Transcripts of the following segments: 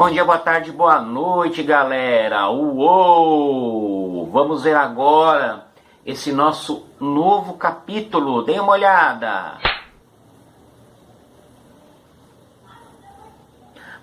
bom dia, boa tarde, boa noite, galera. Uou! Vamos ver agora esse nosso novo capítulo. Dê uma olhada.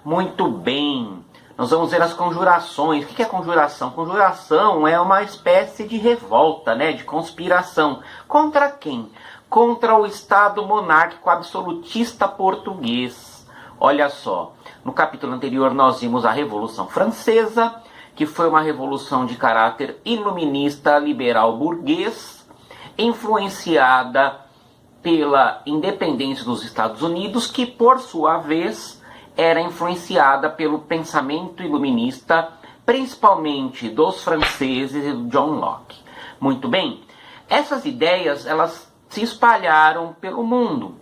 Muito bem. Nós vamos ver as conjurações. O que é conjuração? Conjuração é uma espécie de revolta, né? De conspiração. Contra quem? Contra o Estado monárquico absolutista português. Olha só. No capítulo anterior nós vimos a Revolução Francesa, que foi uma revolução de caráter iluminista, liberal burguês, influenciada pela independência dos Estados Unidos, que por sua vez era influenciada pelo pensamento iluminista, principalmente dos franceses e do John Locke. Muito bem, essas ideias elas se espalharam pelo mundo,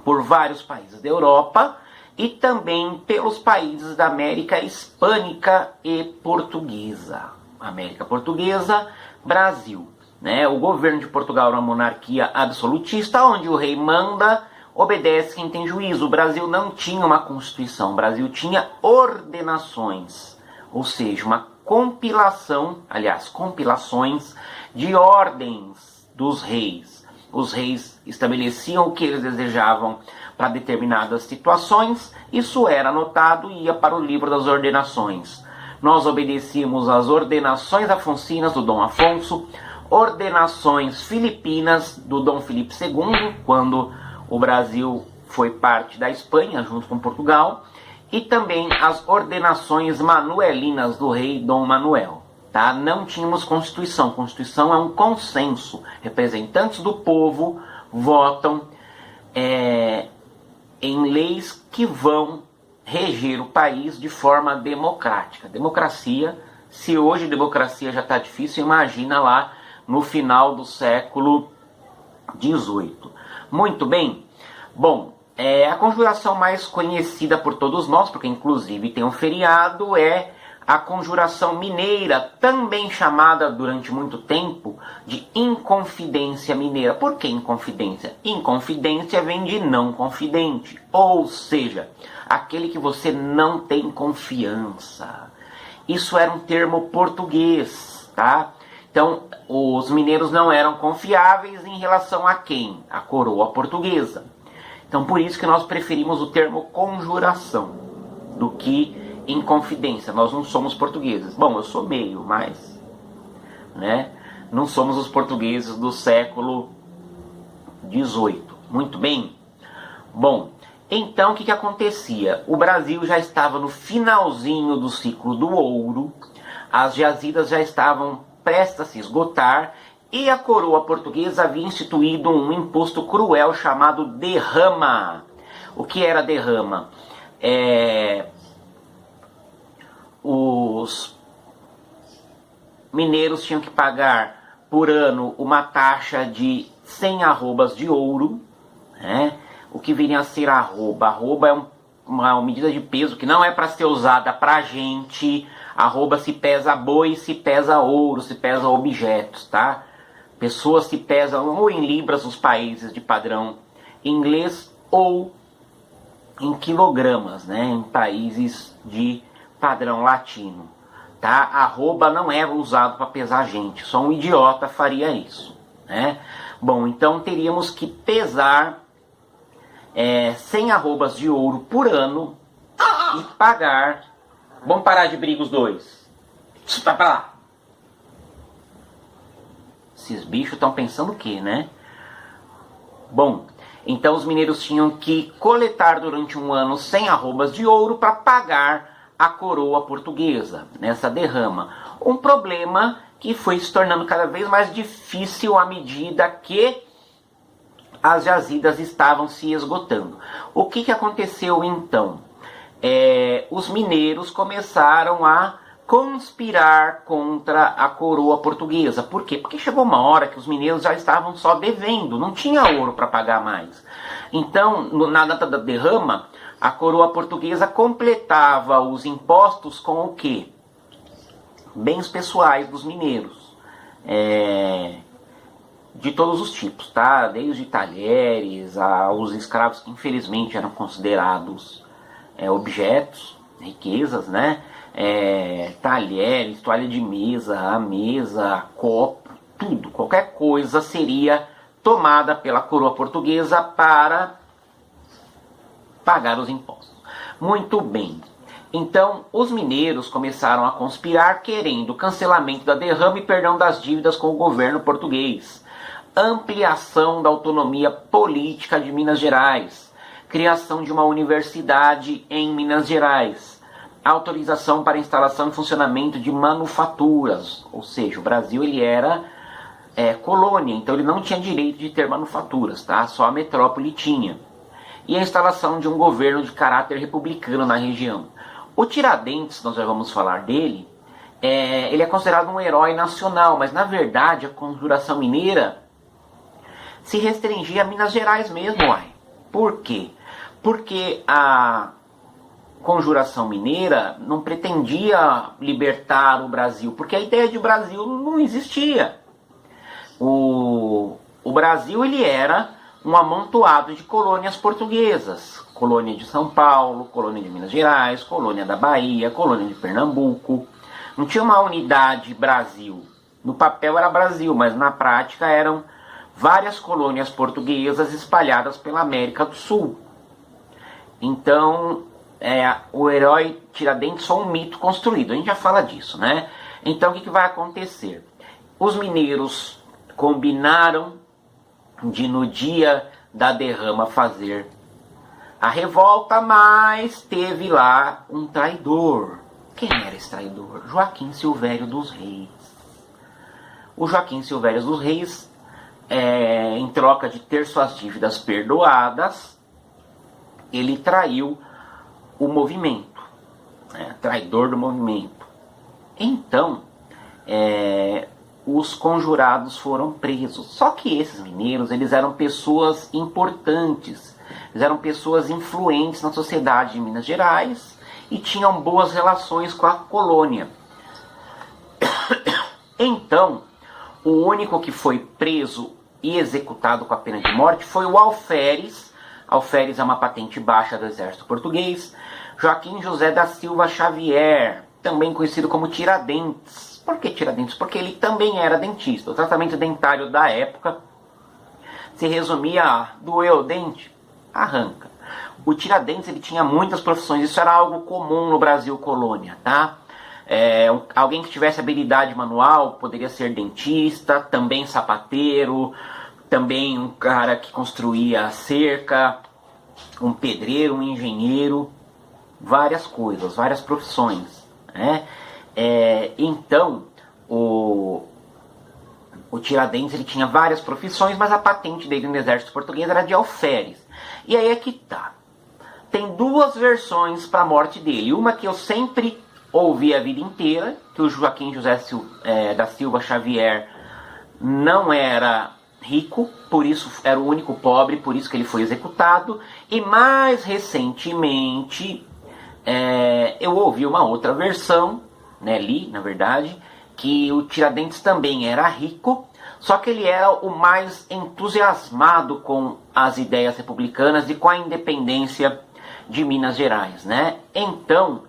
por vários países da Europa e também pelos países da América Hispânica e Portuguesa. América Portuguesa, Brasil. Né? O governo de Portugal era uma monarquia absolutista, onde o rei manda, obedece quem tem juízo. O Brasil não tinha uma constituição, o Brasil tinha ordenações, ou seja, uma compilação, aliás, compilações de ordens dos reis. Os reis estabeleciam o que eles desejavam para determinadas situações, isso era anotado e ia para o livro das ordenações. Nós obedecíamos às ordenações afoncinas do Dom Afonso, ordenações filipinas do Dom Filipe II, quando o Brasil foi parte da Espanha, junto com Portugal, e também as ordenações manuelinas do rei Dom Manuel. Tá? Não tínhamos Constituição. Constituição é um consenso. Representantes do povo votam em leis que vão reger o país de forma democrática. Democracia, se hoje democracia já está difícil, imagina lá no final do século XVIII. Muito bem. Bom, a conjuração mais conhecida por todos nós, porque inclusive tem um feriado, é a conjuração mineira, também chamada durante muito tempo de inconfidência mineira. Por que inconfidência? Inconfidência vem de não confidente, ou seja, aquele que você não tem confiança. Isso era um termo português, tá? Então, os mineiros não eram confiáveis em relação a quem? A coroa portuguesa. Então, por isso que nós preferimos o termo conjuração do que inconfidência. Nós não somos portugueses. Bom, eu sou meio, mas né, não somos os portugueses do século XVIII. Muito bem? Bom, então o que acontecia? O Brasil já estava no finalzinho do ciclo do ouro, as jazidas já estavam prestes a se esgotar e a coroa portuguesa havia instituído um imposto cruel chamado derrama. O que era derrama? Os mineiros tinham que pagar por ano uma taxa de 100 arrobas de ouro, né? O que viria a ser arroba? Arroba é uma medida de peso que não é para ser usada para gente. Arroba se pesa boi, se pesa ouro, se pesa objetos, tá? Pessoas se pesam ou em libras nos países de padrão inglês ou em quilogramas, né? Em países de padrão latino, tá? Arroba não é usado para pesar gente, só um idiota faria isso, né? Bom, então teríamos que pesar 100 arrobas de ouro por ano e pagar. Vamos parar de briga os dois. Vai pra lá. Esses bichos estão pensando o quê, né? Bom, então os mineiros tinham que coletar durante um ano 100 arrobas de ouro para pagar a coroa portuguesa, nessa derrama. Um problema que foi se tornando cada vez mais difícil à medida que as jazidas estavam se esgotando. O que aconteceu então? Os mineiros começaram a conspirar contra a coroa portuguesa. Por quê? Porque chegou uma hora que os mineiros já estavam só devendo, não tinha ouro para pagar mais. Então, na data da derrama, a coroa portuguesa completava os impostos com o quê? Bens pessoais dos mineiros. De todos os tipos, tá? Desde talheres aos escravos que infelizmente eram considerados objetos, riquezas, né? Talheres, toalha de mesa, a mesa, copo, tudo, qualquer coisa seria tomada pela coroa portuguesa para pagar os impostos. Muito bem. Então, os mineiros começaram a conspirar querendo o cancelamento da derrama e perdão das dívidas com o governo português, ampliação da autonomia política de Minas Gerais, criação de uma universidade em Minas Gerais, autorização para instalação e funcionamento de manufaturas, ou seja, o Brasil ele era colônia, então ele não tinha direito de ter manufaturas, tá? Só a metrópole tinha. E a instalação de um governo de caráter republicano na região. O Tiradentes, nós já vamos falar dele, ele é considerado um herói nacional, mas na verdade a Conjuração Mineira se restringia a Minas Gerais mesmo, uai. Por quê? Porque a Conjuração Mineira não pretendia libertar o Brasil, porque a ideia de Brasil não existia. O Brasil ele era um amontoado de colônias portuguesas. Colônia de São Paulo, colônia de Minas Gerais, colônia da Bahia, colônia de Pernambuco. Não tinha uma unidade Brasil. No papel era Brasil, mas na prática eram várias colônias portuguesas espalhadas pela América do Sul. Então, o herói Tiradentes foi um mito construído. A gente já fala disso, né? Então, o que vai acontecer? Os mineiros combinaram de no dia da derrama fazer a revolta, mas teve lá um traidor. Quem era esse traidor? Joaquim Silvério dos Reis. O Joaquim Silvério dos Reis, em troca de ter suas dívidas perdoadas, ele traiu o movimento, traidor do movimento. Então, os conjurados foram presos. Só que esses mineiros, eles eram pessoas importantes, eles eram pessoas influentes na sociedade de Minas Gerais e tinham boas relações com a colônia. Então, o único que foi preso e executado com a pena de morte foi o alferes. Alferes é uma patente baixa do exército português. Joaquim José da Silva Xavier, também conhecido como Tiradentes. Por que Tiradentes? Porque ele também era dentista. O tratamento dentário da época se resumia a: doeu o dente? Arranca. O Tiradentes ele tinha muitas profissões. Isso era algo comum no Brasil colônia, tá? Alguém que tivesse habilidade manual poderia ser dentista, também sapateiro, também um cara que construía cerca, um pedreiro, um engenheiro, várias coisas, várias profissões, né? Então, o Tiradentes ele tinha várias profissões, mas a patente dele no exército português era de alferes. E aí é que tá. Tem duas versões para a morte dele. Uma que eu sempre ouvi a vida inteira, que o Joaquim José da Silva Xavier não era rico, por isso era o único pobre, por isso que ele foi executado. E mais recentemente, eu ouvi uma outra versão, li, na verdade, que o Tiradentes também era rico, só que ele era o mais entusiasmado com as ideias republicanas e com a independência de Minas Gerais, né? Então,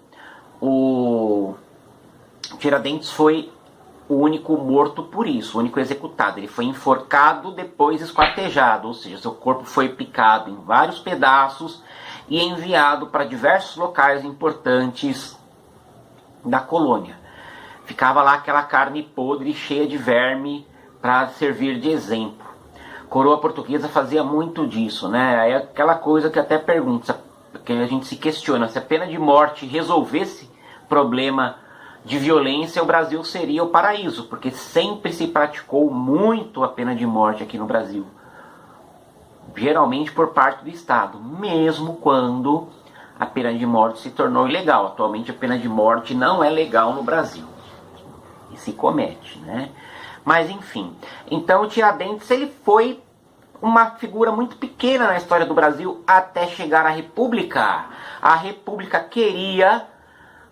o Tiradentes foi o único morto por isso, o único executado. Ele foi enforcado, depois esquartejado, ou seja, seu corpo foi picado em vários pedaços e enviado para diversos locais importantes da colônia. Ficava lá aquela carne podre, cheia de verme, para servir de exemplo. A coroa portuguesa fazia muito disso, né? É aquela coisa que até pergunta, que a gente se questiona, se a pena de morte resolvesse problema de violência, o Brasil seria o paraíso, porque sempre se praticou muito a pena de morte aqui no Brasil. Geralmente por parte do Estado, mesmo quando a pena de morte se tornou ilegal. Atualmente a pena de morte não é legal no Brasil. E se comete, né? Mas enfim, então o Tiradentes ele foi uma figura muito pequena na história do Brasil até chegar à República. A República queria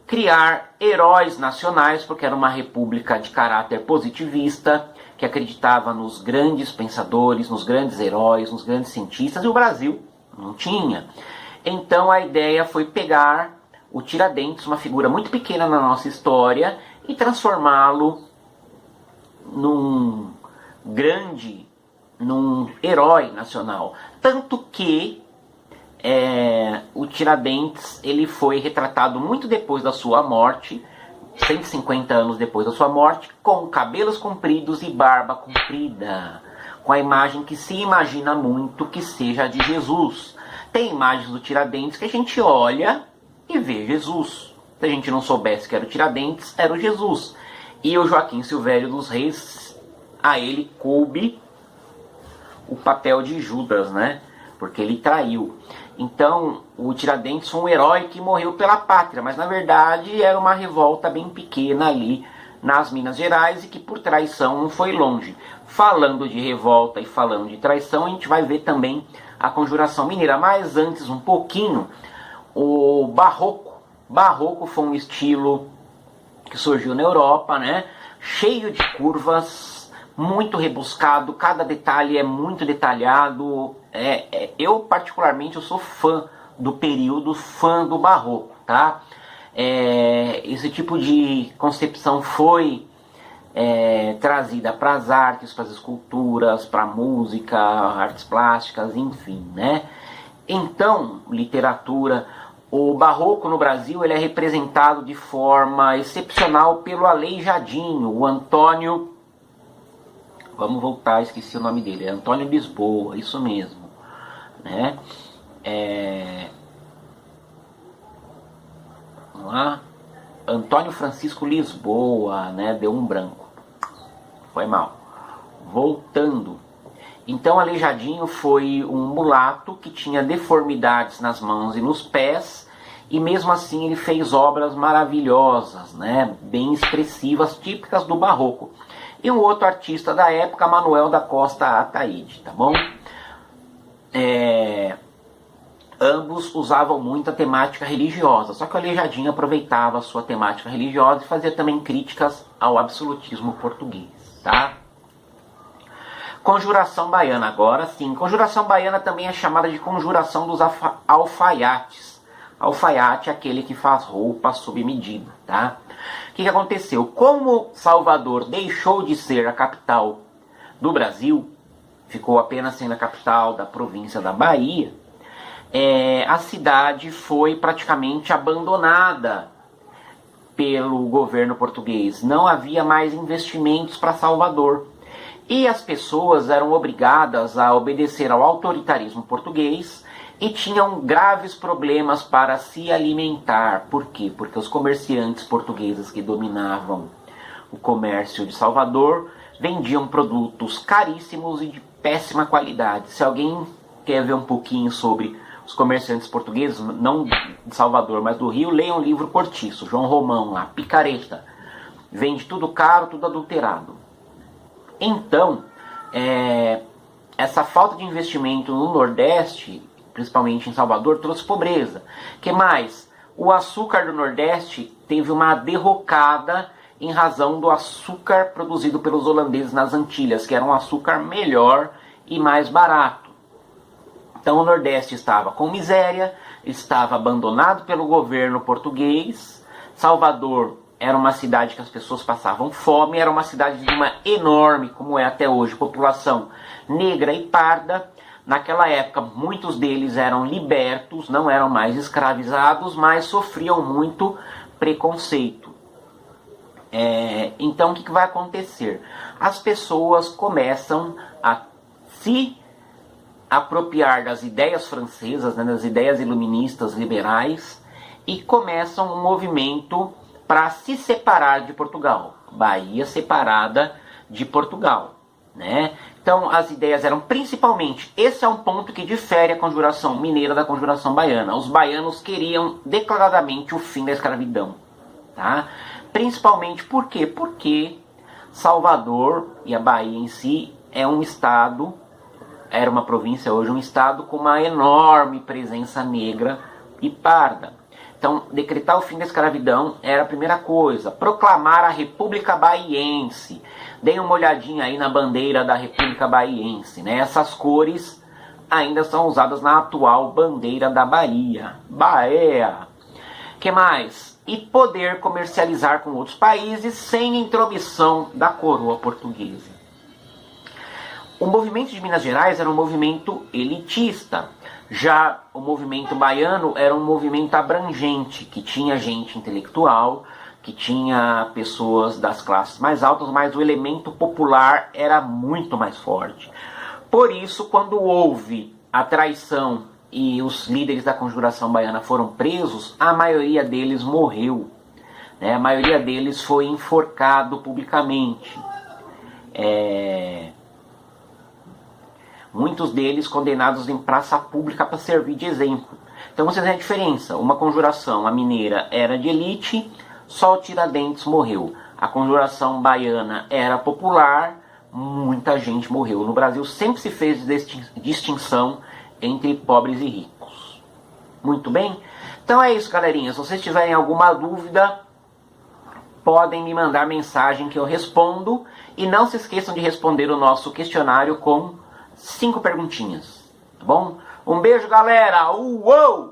criar heróis nacionais, porque era uma república de caráter positivista, que acreditava nos grandes pensadores, nos grandes heróis, nos grandes cientistas, e o Brasil não tinha. Então a ideia foi pegar o Tiradentes, uma figura muito pequena na nossa história, e transformá-lo num herói nacional. Tanto que o Tiradentes ele foi retratado muito depois da sua morte, 150 anos depois da sua morte, com cabelos compridos e barba comprida, com a imagem que se imagina muito que seja a de Jesus. Tem imagens do Tiradentes que a gente olha e vê Jesus. Se a gente não soubesse que era o Tiradentes, era o Jesus. E o Joaquim Silvério dos Reis, a ele coube o papel de Judas, né? Porque ele traiu. Então, o Tiradentes foi um herói que morreu pela pátria, mas na verdade era uma revolta bem pequena ali nas Minas Gerais e que por traição não foi longe. Falando de revolta e falando de traição, a gente vai ver também a Conjuração Mineira. Mas antes, um pouquinho, o Barroco. Barroco foi um estilo que surgiu na Europa, né? Cheio de curvas, muito rebuscado, cada detalhe é muito detalhado. Eu particularmente eu sou fã do período, fã do Barroco, tá? Esse tipo de concepção foi trazida para as artes, para as esculturas, para a música, artes plásticas, enfim, né? Então, literatura. O Barroco no Brasil ele é representado de forma excepcional pelo Aleijadinho, o Antônio... Vamos voltar, esqueci o nome dele. É Antônio Lisboa, isso mesmo, né? Vamos lá. Antônio Francisco Lisboa, né? Deu um branco. Foi mal. Voltando. Então, Aleijadinho foi um mulato que tinha deformidades nas mãos e nos pés, e mesmo assim ele fez obras maravilhosas, né? Bem expressivas, típicas do Barroco. E um outro artista da época, Manuel da Costa Ataíde, tá bom? Ambos usavam muito a temática religiosa, só que o Aleijadinho aproveitava a sua temática religiosa e fazia também críticas ao absolutismo português, tá? Conjuração Baiana, agora sim. Conjuração Baiana também é chamada de Conjuração dos Alfaiates. Alfaiate é aquele que faz roupa sob medida, tá? O que aconteceu? Como Salvador deixou de ser a capital do Brasil, ficou apenas sendo a capital da província da Bahia, a cidade foi praticamente abandonada pelo governo português. Não havia mais investimentos para Salvador. E as pessoas eram obrigadas a obedecer ao autoritarismo português e tinham graves problemas para se alimentar. Por quê? Porque os comerciantes portugueses que dominavam o comércio de Salvador vendiam produtos caríssimos e de péssima qualidade. Se alguém quer ver um pouquinho sobre os comerciantes portugueses, não de Salvador, mas do Rio, leiam o livro Cortiço, João Romão, lá, Picareta. Vende tudo caro, tudo adulterado. Então, essa falta de investimento no Nordeste, principalmente em Salvador, trouxe pobreza. Que mais? O açúcar do Nordeste teve uma derrocada em razão do açúcar produzido pelos holandeses nas Antilhas, que era um açúcar melhor e mais barato. Então o Nordeste estava com miséria, estava abandonado pelo governo português. Salvador era uma cidade que as pessoas passavam fome, era uma cidade de uma enorme, como é até hoje, população negra e parda. Naquela época, muitos deles eram libertos, não eram mais escravizados, mas sofriam muito preconceito. Então, o que vai acontecer? As pessoas começam a se apropriar das ideias francesas, né, das ideias iluministas liberais, e começam um movimento para se separar de Portugal. Bahia separada de Portugal, né? Então as ideias eram principalmente, esse é um ponto que difere a Conjuração Mineira da Conjuração Baiana. Os baianos queriam declaradamente o fim da escravidão, tá? Principalmente por quê? Porque Salvador e a Bahia em si é um estado, era uma província, hoje um estado com uma enorme presença negra e parda. Então, decretar o fim da escravidão era a primeira coisa. Proclamar a República Baiense. Deem uma olhadinha aí na bandeira da República Baiense, né? Essas cores ainda são usadas na atual bandeira da Bahia. Bahia. Que mais? E poder comercializar com outros países sem intromissão da coroa portuguesa. O movimento de Minas Gerais era um movimento elitista. Já o movimento baiano era um movimento abrangente, que tinha gente intelectual, que tinha pessoas das classes mais altas, mas o elemento popular era muito mais forte. Por isso, quando houve a traição e os líderes da Conjuração Baiana foram presos, a maioria deles morreu. A maioria deles foi enforcado publicamente. Muitos deles condenados em praça pública para servir de exemplo. Então vocês veem a diferença. Uma conjuração, a mineira, era de elite, só o Tiradentes morreu. A conjuração baiana era popular, muita gente morreu. No Brasil sempre se fez distinção entre pobres e ricos. Muito bem? Então é isso, galerinha. Se vocês tiverem alguma dúvida, podem me mandar mensagem que eu respondo. E não se esqueçam de responder o nosso questionário com 5 perguntinhas. Tá bom? Um beijo, galera! Uou!